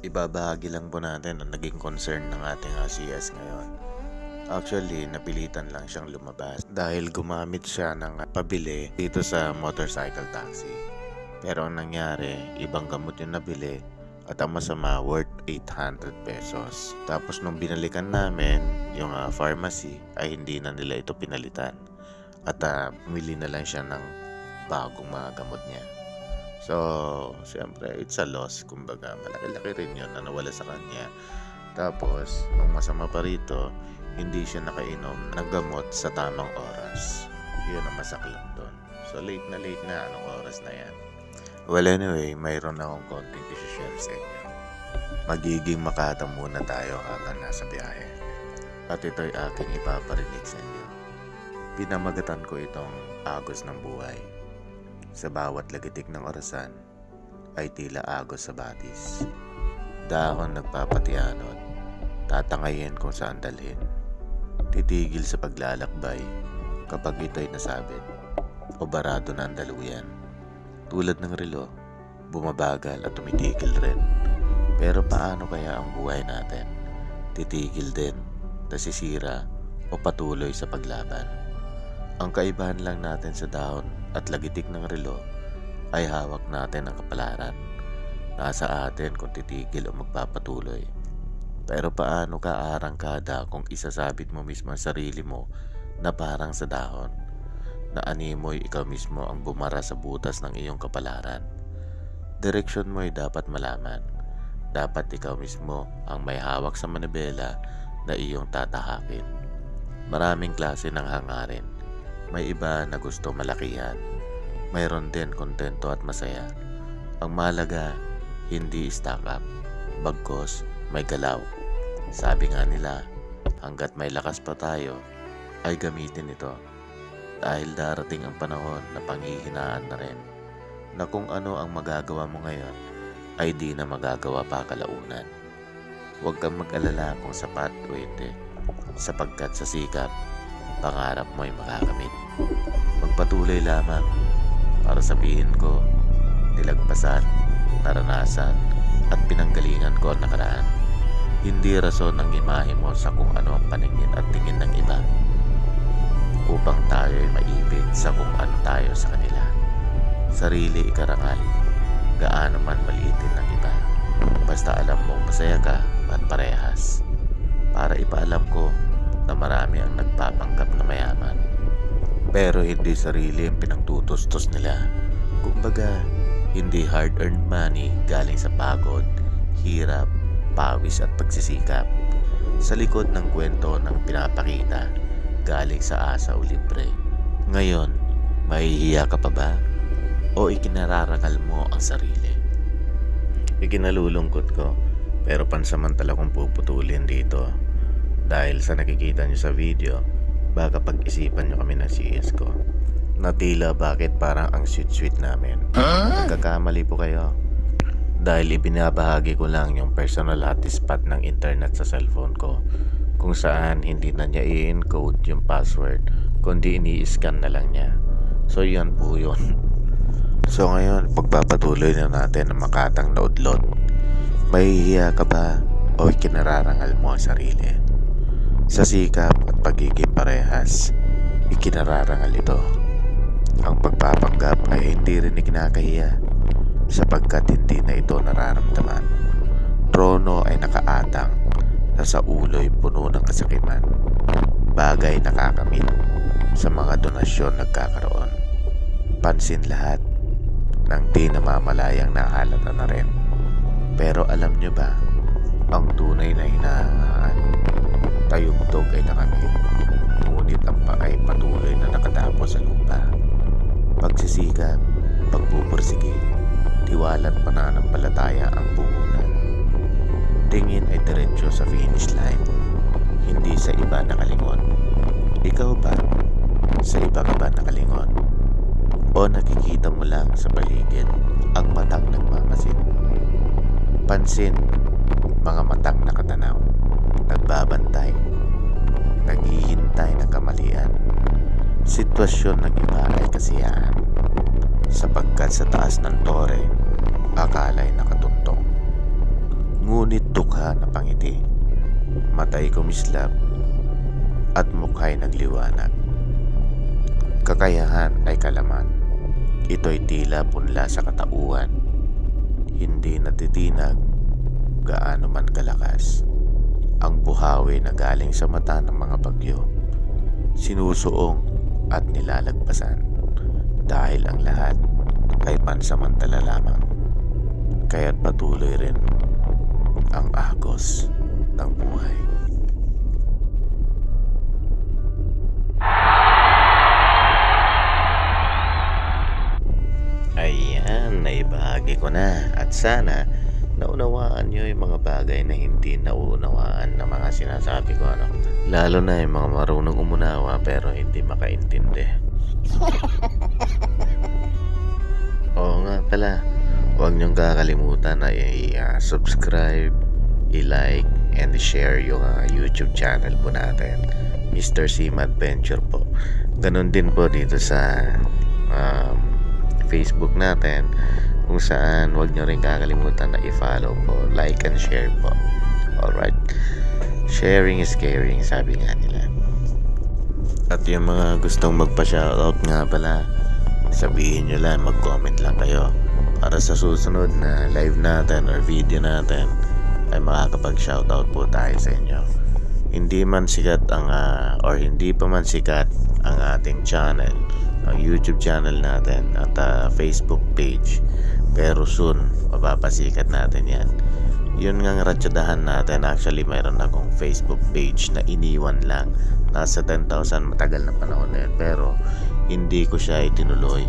Ibabahagi lang po natin ang naging concern ng ating CS ngayon. Actually, napilitan lang siyang lumabas dahil gumamit siya ng pabili dito sa motorcycle taxi. Pero ang nangyari, ibang gamot yung nabili at ang masama worth 800 pesos. Tapos nung binalikan namin yung pharmacy ay hindi na nila ito pinalitan. At bumili na lang siya ng bagong mga gamot niya. So, siyempre, it's a loss. Kumbaga, malaki-laki rin yun na nawala sa kanya. Tapos, ang masama pa rito, hindi siya nakainom ng gamot sa tamang oras. Yun ang masaklap doon. So, late na anong oras na yan. Well, anyway, mayroon akong konting i-share sa inyo. Magiging makatang muna tayo habang nasa biyahe. At ito'y aking ipaparinig sa inyo. Pinamagatan ko itong agos ng buhay. Sa bawat lagitik ng orasan ay tila agos sa batis. Dahon nagpapatianod, tatangayin kung saan dalhin. Titigil sa paglalakbay kapag ito'y nasabit o barado na ang daluyan. Tulad ng relo, bumabagal at tumitigil rin. Pero paano kaya ang buhay natin? Titigil din, nasisira o patuloy sa paglaban? Ang kaibahan lang natin sa dahon at lagitik ng relo ay hawak natin ang kapalaran. Nasa atin kung titigil o magpapatuloy. Pero paano ka arangkada kung isasabit mo mismo ang sarili mo na parang sa dahon? Na animoy ikaw mismo ang bumara sa butas ng iyong kapalaran. Direksyon mo ay dapat malaman. Dapat ikaw mismo ang may hawak sa manibela na iyong tatahakin. Maraming klase ng hangarin. May iba na gusto malakihan. Mayroon din kontento at masaya. Ang mahalaga, hindi stack up. Bagkos, may galaw. Sabi nga nila, hanggat may lakas pa tayo, ay gamitin ito. Dahil darating ang panahon na panghihinaan na rin. Na kung ano ang magagawa mo ngayon, ay di na magagawa pa kalaunan. Huwag kang mag-alala kung sapat o hindi. Sapagkat sa sikap, pangarap mo ay makakamit. Magpatuloy lamang para sabihin ko, nilagpasan, naranasan at pinanggalingan ko ang nakaraan. Hindi rason ng imahe mo sa kung ano ang paningin at tingin ng iba upang tayo ay maibig sa kung ano tayo sa kanila. Sarili ikarangal, gaano man maliitin ng iba. Basta alam mong masaya ka at parehas. Para ipaalam ko na marami ang nagpapanggap na mayaman. Pero hindi sarili ang pinagtutustos nila. Kumbaga, hindi hard-earned money galing sa pagod, hirap, pawis at pagsisikap. Sa likod ng kwento ng pinapakita, galing sa asa o libre. Ngayon, mahihiya ka pa ba? O ikinararangal mo ang sarili? Ikinalulungkot ko, pero pansamantala kong puputulin dito. Dahil sa nakikita nyo sa video, baka pag-isipan nyo kami ng CS ko. Natila bakit parang ang sweet-sweet namin. Nagkakamali po kayo. Dahil ibinabahagi ko lang yung personal hotspot ng internet sa cellphone ko, kung saan hindi na niya i-encode yung password, kundi ini-scan na lang niya. So yan po yun. So ngayon, pagpapatuloy na natin ang makatang na udlot. Mahihiya ka ba o ikinararangal mo ang sarili? Sa sikap at pagiging parehas, ikinararangal ito. Ang pagpapanggap ay hindi rin ikinakahiya sapagkat hindi na ito nararamdaman. Trono ay nakaatang na sa ulo'y puno ng kasakiman. Bagay nakakamit sa mga donasyon nagkakaroon. Pansin lahat nang di namamalayang nahalata na rin. Pero alam nyo ba, ang tunay na hinahangaan, tayugtog ay nakamit, ngunit ang paay patuloy na nakadapo sa lupa. Pagsisikap, pagpupursige, tiwala at pananampalataya ang puhunan. Tingin ay diretsyo sa finish line, hindi sa iba nakalingon. Ikaw ba? Sa iba ka ba nakalingon? O nakikita mo lang sa paligid ang matang nagmamasid? Pansin, mga matang nakatanaw, nagbabantay, naghihintay ng kamalian. Sitwasyon ng iba ay kasiyahan, sapagkat sa taas ng tore, akala'y nakatuntong. ngunit dukha na pangiti. Mata'y kumislap at mukha'y nagliwanag. Kakayahan ay kalaman. Ito'y tila punla sa katauhan. Hindi natitinag gaano man kalakas. Ang buhawi na galing sa mata ng mga bagyo, sinusuong at nilalagpasan. Dahil ang lahat ay pansamantala lamang. Kaya't patuloy rin ang agos ng buhay. Ayan, naibahagi ko na at sana naunawaan nyo yung mga bagay na hindi nauunawaan ng mga sinasabi ko, ano? Lalo na yung mga marunong umunawa pero hindi makaintindi. Oo nga pala, huwag nyong kakalimutan na i-subscribe, i-like, and share yung YouTube channel po natin, Mr. Sim Adventure po. Ganon din po dito sa Facebook natin, kung saan huwag nyo rin kakalimutan na i-follow po, like and share po. Alright, sharing is caring, sabi nga nila. At yung mga gustong magpa-shoutout nga pala, sabihin nyo lang, mag-comment lang kayo para sa susunod na live natin or video natin ay makakapag-shoutout po tayo sa inyo. Hindi man sikat ang or hindi pa man sikat ang ating channel, ang YouTube channel natin at Facebook page, pero soon mapapasikat natin yan. Yun nga ratsadahan natin. Actually mayroon akong Facebook page na iniwan lang, nasa 10,000 matagal na panahon na yun, pero hindi ko siya itinuloy.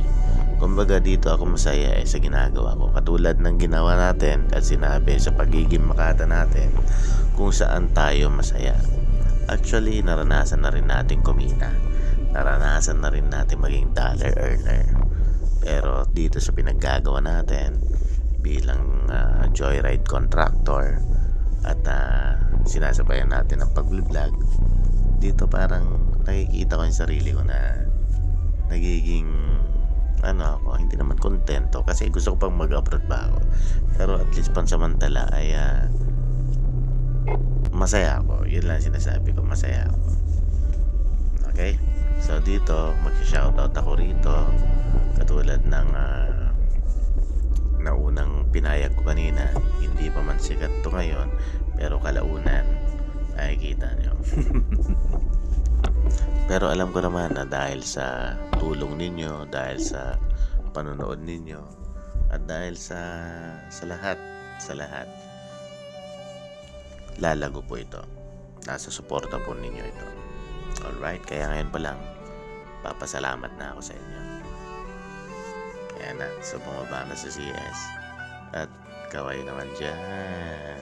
Kumbaga dito ako masaya sa ginagawa ko, katulad ng ginawa natin at sinabi sa pagiging Makata natin, kung saan tayo masaya. Actually naranasan na rin natin kumita, naranasan na rin natin maging dollar earner, pero dito sa pinaggagawa natin bilang joyride contractor at sinasabayan natin ang pag-vlog, dito parang nakikita ko yung sarili ko na nagiging ako, hindi naman kontento, kasi gusto ko pang mag-upload ba ako, pero at least pansamantala ay masaya ako. Yun lang sinasabi ko, masaya ako. Okay, so dito mag-shoutout ako rito, katulad ng naunang pinayag ko kanina. Hindi pa man sikat to ngayon, pero kalaunan makikita nyo. Pero alam ko naman na dahil sa tulong ninyo, dahil sa panonood ninyo, at dahil sa lahat lalago po ito. Nasa suporta po ninyo ito. Alright, kaya ngayon pa lang papasalamat na ako sa inyo. Kaya na, so bumaba na sa CS at kaway naman dyan.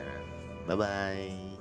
Bye bye.